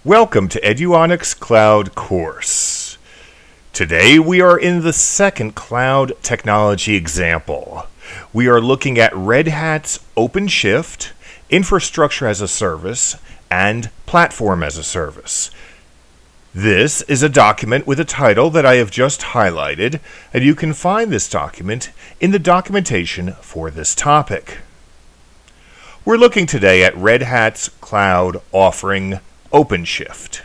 Welcome to Eduonix Cloud course. Today we are in the second cloud technology example. We are looking at Red Hat's OpenShift, Infrastructure as a Service, and Platform as a Service. This is a document with a title that I have just highlighted, and you can find this document in the documentation for this topic. We're looking today at Red Hat's cloud offering OpenShift.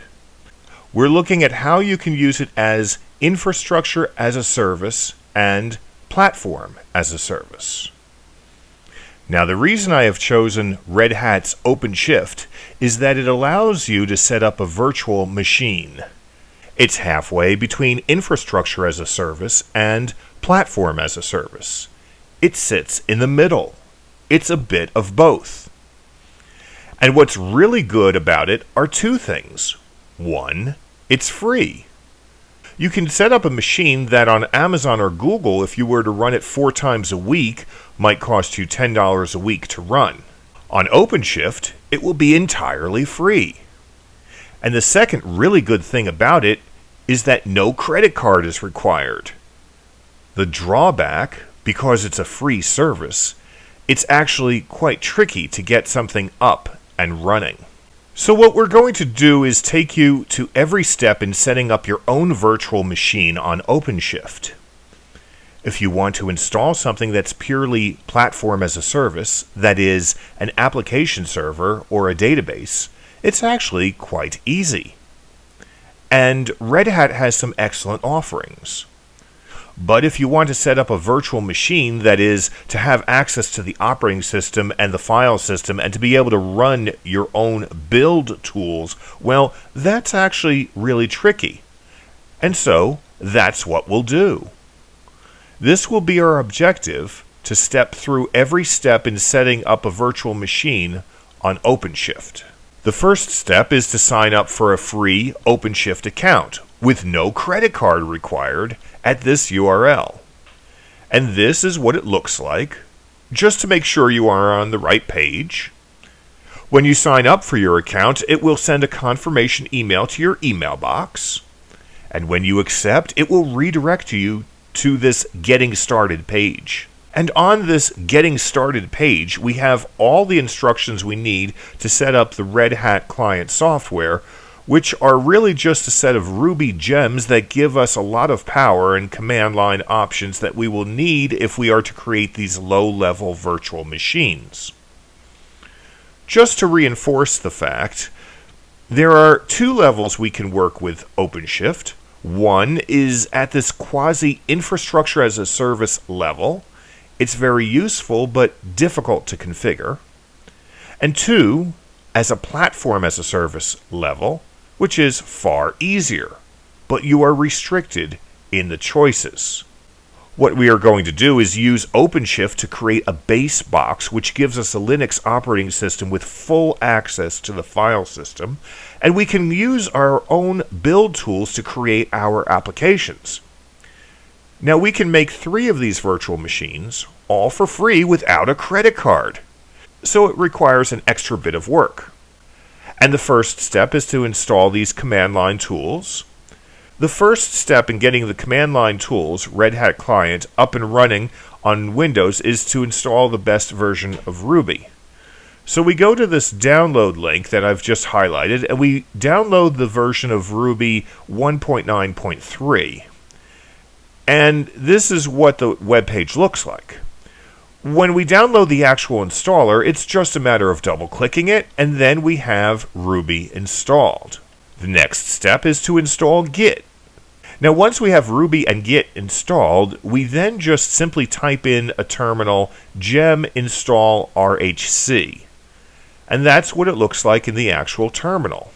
We're looking at how you can use it as infrastructure as a service and platform as a service. Now, the reason I have chosen Red Hat's OpenShift is that it allows you to set up a virtual machine. It's halfway between infrastructure as a service and platform as a service. It sits in the middle. It's a bit of both. And what's really good about it are two things. One, it's free. You can set up a machine that on Amazon or Google, if you were to run it 4 times a week, might cost you $10 a week to run. On OpenShift, it will be entirely free. And the second really good thing about it is that no credit card is required. The drawback, because it's a free service, it's actually quite tricky to get something up and running. So what we're going to do is take you to every step in setting up your own virtual machine on OpenShift. If you want to install something that's purely platform as a service, that is, an application server or a database, it's actually quite easy. And Red Hat has some excellent offerings. But if you want to set up a virtual machine, that is, to have access to the operating system and the file system and to be able to run your own build tools, well, that's actually really tricky. And so, that's what we'll do. This will be our objective, to step through every step in setting up a virtual machine on OpenShift. The first step is to sign up for a free OpenShift account with no credit card required at this URL. And this is what it looks like, just to make sure you are on the right page. When you sign up for your account, it will send a confirmation email to your email box. And when you accept, it will redirect you to this Getting Started page. And on this Getting Started page, we have all the instructions we need to set up the Red Hat client software, which are really just a set of Ruby gems that give us a lot of power and command line options that we will need if we are to create these low-level virtual machines. Just to reinforce the fact, there are 2 levels we can work with OpenShift. One is at this quasi-infrastructure as a service level. It's very useful but difficult to configure. And 2, as a platform as a service level, which is far easier, but you are restricted in the choices. What we are going to do is use OpenShift to create a base box which gives us a Linux operating system with full access to the file system, and we can use our own build tools to create our applications. Now we can make 3 of these virtual machines, all for free without a credit card, so it requires an extra bit of work. And the first step is to install these command line tools. The first step in getting the command line tools, Red Hat Client, up and running on Windows is to install the best version of Ruby. So we go to this download link that I've just highlighted, and we download the version of Ruby 1.9.3. And this is what the web page looks like. When we download the actual installer, it's just a matter of double-clicking it, and then we have Ruby installed. The next step is to install Git. Now, once we have Ruby and Git installed, we then just simply type in a terminal gem install rhc. And that's what it looks like in the actual terminal.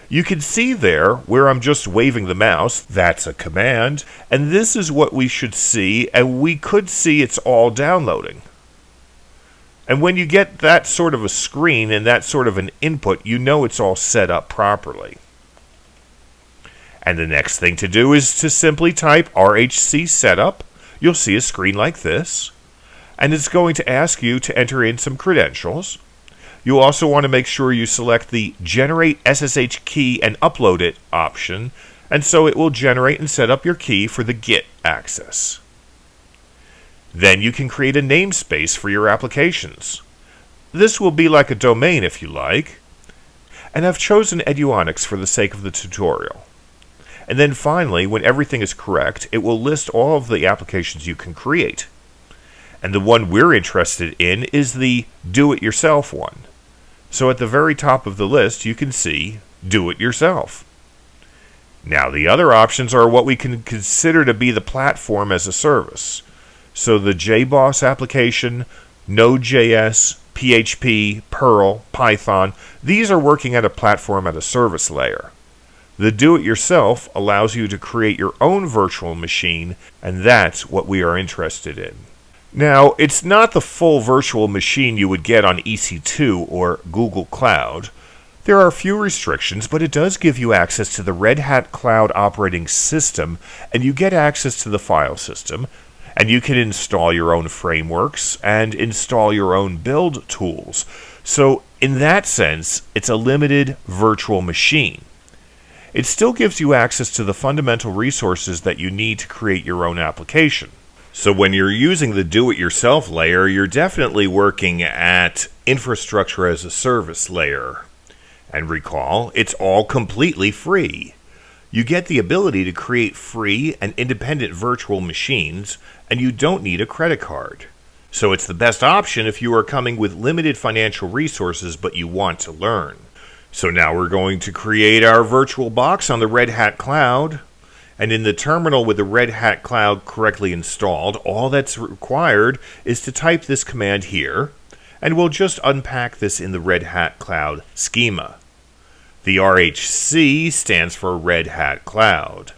You can see there, where I'm just waving the mouse, that's a command, and this is what we should see, and we could see it's all downloading. And when you get that sort of a screen and that sort of an input, you know it's all set up properly. And the next thing to do is to simply type Rhc Setup. You'll see a screen like this, and it's going to ask you to enter in some credentials. You'll also want to make sure you select the Generate SSH Key and Upload It option, and so it will generate and set up your key for the Git access. Then you can create a namespace for your applications. This will be like a domain if you like, and I've chosen Eduonix for the sake of the tutorial. And then finally, when everything is correct, it will list all of the applications you can create. And the one we're interested in is the do-it-yourself one. So at the very top of the list, you can see do it yourself. Now the other options are what we can consider to be the platform as a service. So the JBoss application, Node.js, PHP, Perl, Python, these are working at a platform at a service layer. The do-it-yourself allows you to create your own virtual machine, and that's what we are interested in. Now, it's not the full virtual machine you would get on EC2 or Google Cloud. There are a few restrictions, but it does give you access to the Red Hat Cloud operating system, and you get access to the file system, and you can install your own frameworks and install your own build tools. So, in that sense, it's a limited virtual machine. It still gives you access to the fundamental resources that you need to create your own application. So when you're using the do-it-yourself layer, you're definitely working at infrastructure as a service layer. And recall, it's all completely free. You get the ability to create free and independent virtual machines, and you don't need a credit card. So it's the best option if you are coming with limited financial resources but you want to learn. So now we're going to create our virtual box on the Red Hat Cloud. And in the terminal with the Red Hat Cloud correctly installed, all that's required is to type this command here, and we'll just unpack this in the Red Hat Cloud schema. The Rhc stands for Red Hat Cloud.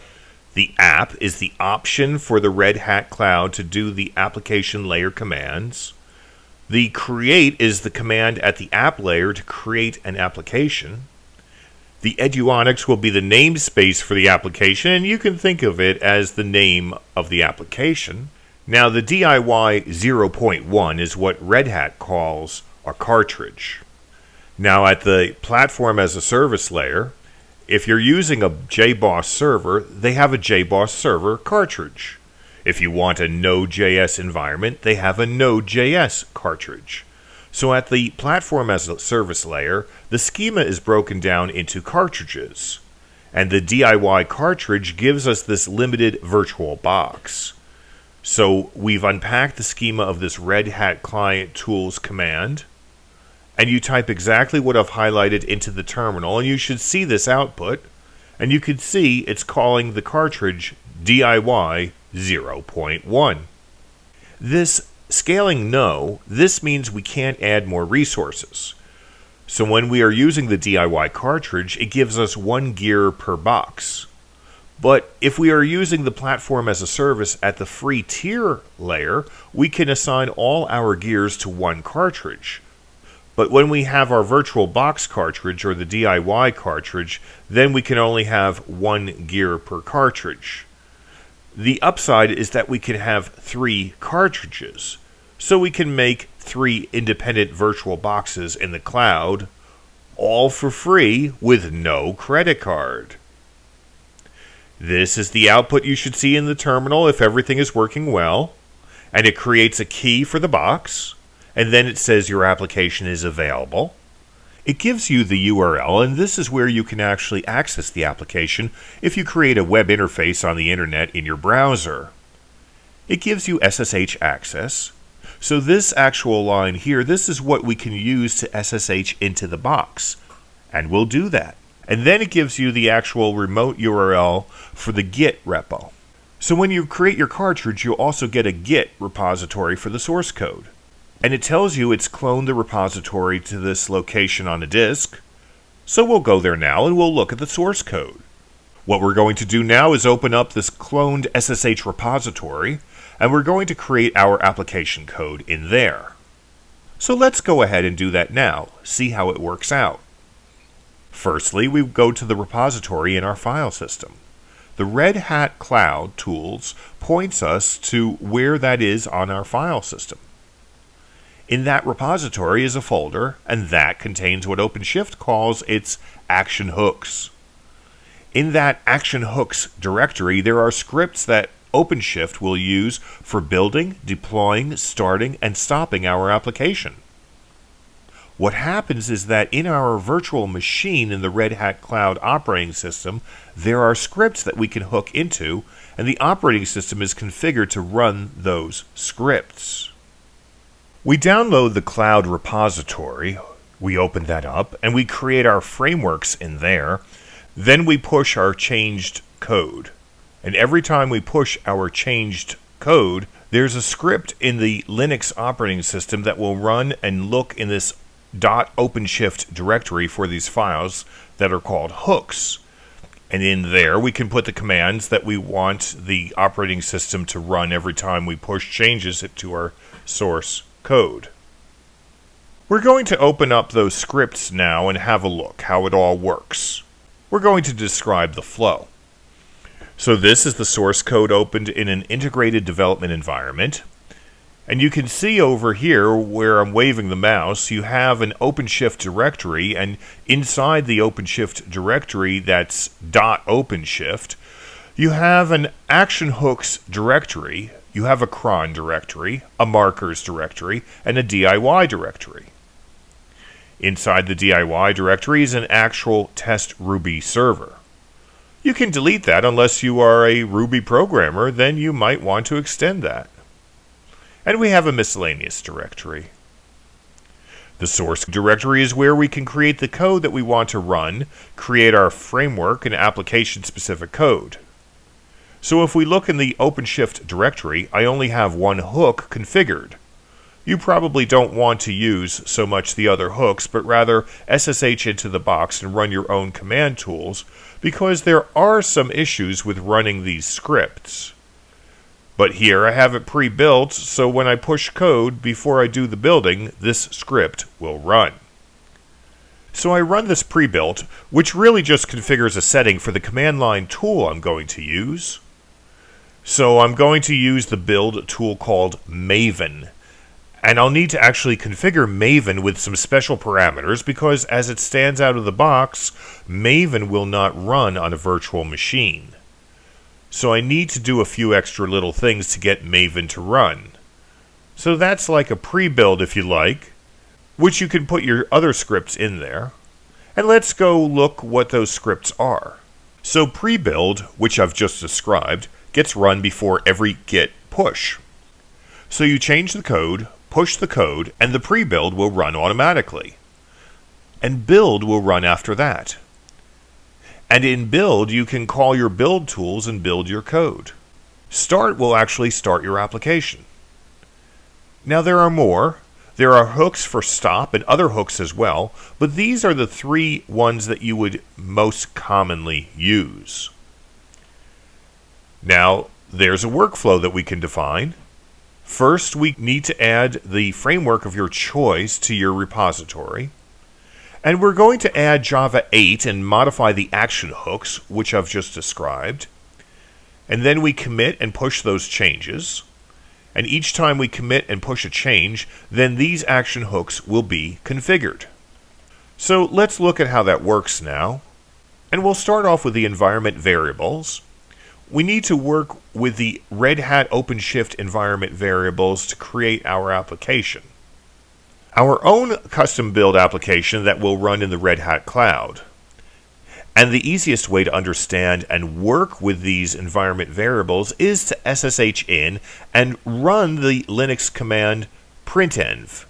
The app is the option for the Red Hat Cloud to do the application layer commands. The create is the command at the app layer to create an application. The Eduonix will be the namespace for the application, and you can think of it as the name of the application. Now, the DIY 0.1 is what Red Hat calls a cartridge. Now, at the platform as a service layer, if you're using a JBoss server, they have a JBoss server cartridge. If you want a Node.js environment, they have a Node.js cartridge. So at the platform as a service layer, the schema is broken down into cartridges, and the DIY cartridge gives us this limited virtual box. So we've unpacked the schema of this Red Hat Client Tools command, and you type exactly what I've highlighted into the terminal, and you should see this output, and you can see it's calling the cartridge DIY 0.1. This scaling no, this means we can't add more resources. So when we are using the DIY cartridge, it gives us 1 gear per box. But if we are using the platform as a service at the free tier layer, we can assign all our gears to 1 cartridge. But when we have our virtual box cartridge or the DIY cartridge, then we can only have 1 gear per cartridge. The upside is that we can have 3 cartridges, so we can make 3 independent virtual boxes in the cloud, all for free with no credit card. This is the output you should see in the terminal if everything is working well, and it creates a key for the box, and then it says your application is available. It gives you the URL, and this is where you can actually access the application if you create a web interface on the internet in your browser. It gives you SSH access. So this actual line here, this is what we can use to SSH into the box. And we'll do that. And then it gives you the actual remote URL for the Git repo. So when you create your cartridge, you'll also get a Git repository for the source code. And it tells you it's cloned the repository to this location on a disk. So we'll go there now and we'll look at the source code. What we're going to do now is open up this cloned SSH repository, and we're going to create our application code in there. So let's go ahead and do that now, see how it works out. Firstly, we go to the repository in our file system. The Red Hat Cloud Tools points us to where that is on our file system. In that repository is a folder, and that contains what OpenShift calls its action hooks. In that action hooks directory, there are scripts that OpenShift will use for building, deploying, starting, and stopping our application. What happens is that in our virtual machine in the Red Hat Cloud operating system, there are scripts that we can hook into, and the operating system is configured to run those scripts. We download the cloud repository, we open that up, and we create our frameworks in there. Then we push our changed code. And every time we push our changed code, there's a script in the Linux operating system that will run and look in this .OpenShift directory for these files that are called hooks. And in there, we can put the commands that we want the operating system to run every time we push changes to our source code. We're going to open up those scripts now and have a look how it all works. We're going to describe the flow. So this is the source code opened in an integrated development environment. And you can see over here where I'm waving the mouse, you have an OpenShift directory, and inside the OpenShift directory that's .OpenShift, you have an action hooks directory, you have a cron directory, a markers directory, and a DIY directory. Inside the DIY directory is an actual test Ruby server. You can delete that unless you are a Ruby programmer, then you might want to extend that. And we have a miscellaneous directory. The source directory is where we can create the code that we want to run, create our framework and application-specific code. So if we look in the OpenShift directory, I only have one hook configured. You probably don't want to use so much the other hooks, but rather SSH into the box and run your own command tools, because there are some issues with running these scripts. But here I have it pre-built, so when I push code before I do the building, this script will run. So I run this pre-built, which really just configures a setting for the command line tool I'm going to use. So I'm going to use the build tool called Maven. And I'll need to actually configure Maven with some special parameters because as it stands out of the box, Maven will not run on a virtual machine. So I need to do a few extra little things to get Maven to run. So that's like a pre-build if you like, which you can put your other scripts in there. And let's go look what those scripts are. So pre-build, which I've just described, gets run before every git push. So you change the code, push the code, and the pre-build will run automatically. And build will run after that. And in build, you can call your build tools and build your code. Start will actually start your application. Now there are more. There are hooks for stop and other hooks as well, but these are the three ones that you would most commonly use. Now, there's a workflow that we can define. First, we need to add the framework of your choice to your repository. And we're going to add Java 8 and modify the action hooks, which I've just described. And then we commit and push those changes. And each time we commit and push a change, then these action hooks will be configured. So let's look at how that works now. And we'll start off with the environment variables. We need to work with the Red Hat OpenShift environment variables to create our application. Our own custom build application that will run in the Red Hat Cloud. And the easiest way to understand and work with these environment variables is to SSH in and run the Linux command printenv.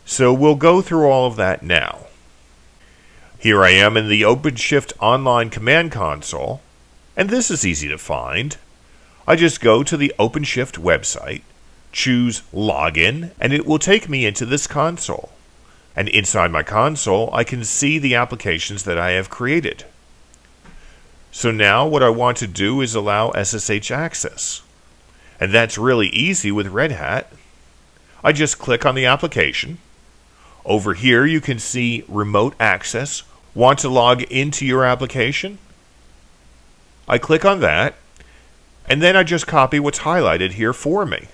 So we'll go through all of that now. Here I am in the OpenShift online command console, and this is easy to find. I just go to the OpenShift website, choose Login, and it will take me into this console. And inside my console, I can see the applications that I have created. So now what I want to do is allow SSH access. And that's really easy with Red Hat. I just click on the application. Over here you can see Remote Access. Want to log into your application? I click on that, and then I just copy what's highlighted here for me.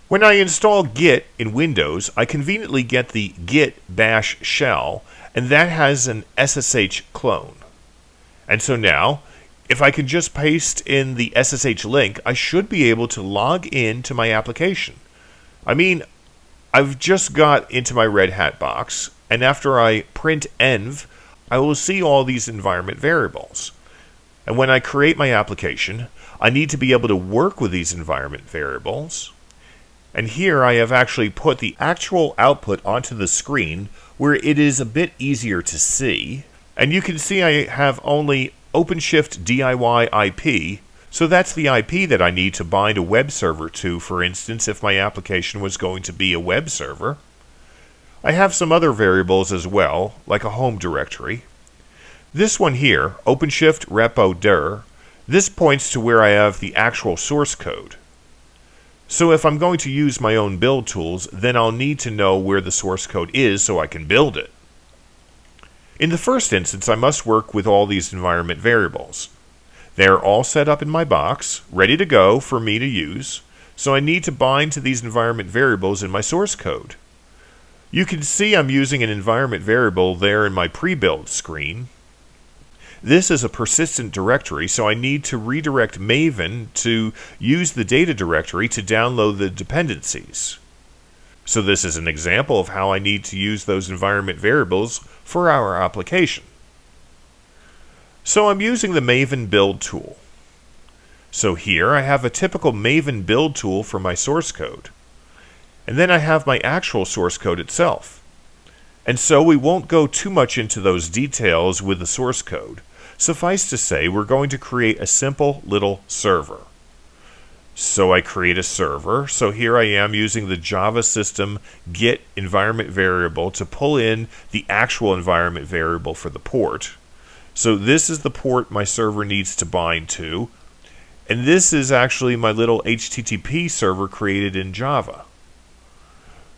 When I install Git in Windows, I conveniently get the git bash shell, and that has an SSH clone. And so now, if I can just paste in the SSH link, I should be able to log in to my application. I mean, I've just got into my Red Hat box, and after I print env, I will see all these environment variables. And when I create my application, I need to be able to work with these environment variables. And here I have actually put the actual output onto the screen where it is a bit easier to see. And you can see I have only OpenShift DIY IP, so that's the IP that I need to bind a web server to, for instance, if my application was going to be a web server. I have some other variables as well, like a home directory. This one here, OpenShift repo dir, this points to where I have the actual source code. So if I'm going to use my own build tools, then I'll need to know where the source code is so I can build it. In the first instance, I must work with all these environment variables. They're all set up in my box, ready to go for me to use, so I need to bind to these environment variables in my source code. You can see I'm using an environment variable there in my pre-build screen. This is a persistent directory, so I need to redirect Maven to use the data directory to download the dependencies. So this is an example of how I need to use those environment variables for our application. So I'm using the Maven build tool. So here I have a typical Maven build tool for my source code. And then I have my actual source code itself. And so we won't go too much into those details with the source code. Suffice to say, we're going to create a simple little server. So I create a server. So here I am using the Java system get environment variable to pull in the actual environment variable for the port. So this is the port my server needs to bind to. And this is actually my little HTTP server created in Java.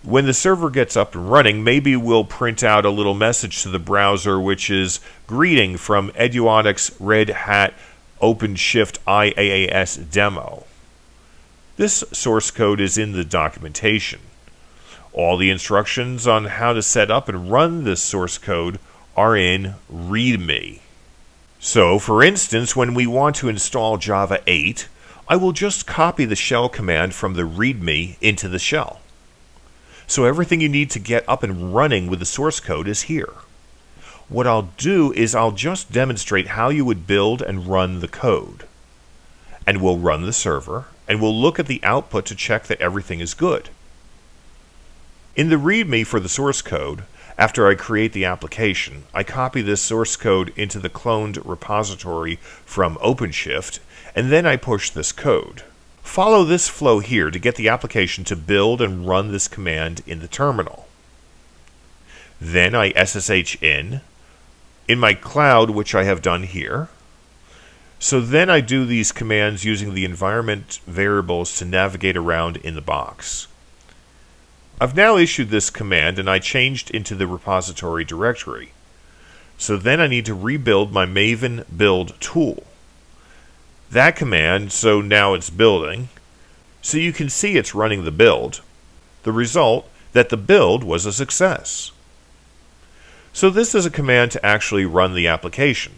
When the server gets up and running, maybe we'll print out a little message to the browser which is greeting from Eduonix Red Hat OpenShift IaaS demo. This source code is in the documentation. All the instructions on how to set up and run this source code are in README. So, for instance, when we want to install Java 8, I will just copy the shell command from the README into the shell. So everything you need to get up and running with the source code is here. What I'll do is I'll just demonstrate how you would build and run the code. And we'll run the server, and we'll look at the output to check that everything is good. In the README for the source code, after I create the application, I copy this source code into the cloned repository from OpenShift, and then I push this code. Follow this flow here to get the application to build and run this command in the terminal. Then I SSH in my cloud, which I have done here. So then I do these commands using the environment variables to navigate around in the box. I've now issued this command and I changed into the repository directory. So then I need to rebuild my Maven build tool. That command, so now it's building. So you can see it's running the build. The result, that the build was a success. So this is a command to actually run the application.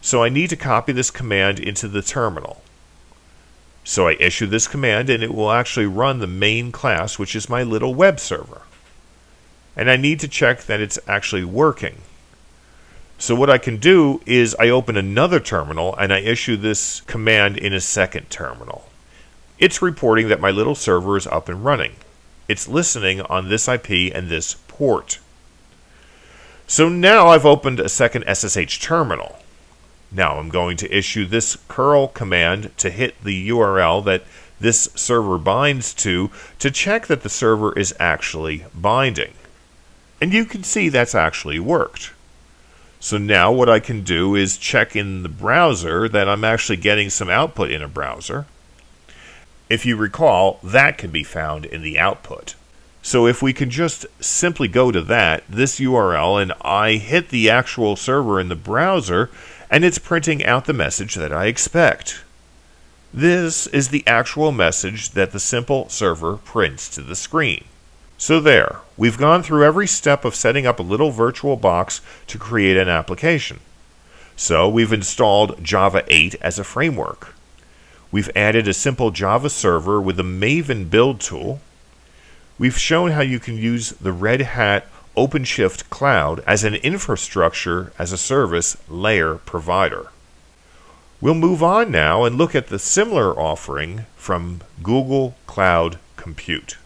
So I need to copy this command into the terminal. So I issue this command and it will actually run the main class, which is my little web server. And I need to check that it's actually working. So what I can do is I open another terminal and I issue this command in a second terminal. It's reporting that my little server is up and running. It's listening on this IP and this port. So now I've opened a second SSH terminal. Now I'm going to issue this curl command to hit the URL that this server binds to check that the server is actually binding. And you can see that's actually worked. So now what I can do is check in the browser that I'm actually getting some output in a browser. If you recall, that can be found in the output. So if we can just simply go to this URL, and I hit the actual server in the browser, and it's printing out the message that I expect. This is the actual message that the simple server prints to the screen. So there, we've gone through every step of setting up a little virtual box to create an application. So we've installed Java 8 as a framework. We've added a simple Java server with the Maven build tool. We've shown how you can use the Red Hat OpenShift Cloud as an infrastructure as a service layer provider. We'll move on now and look at the similar offering from Google Cloud Compute.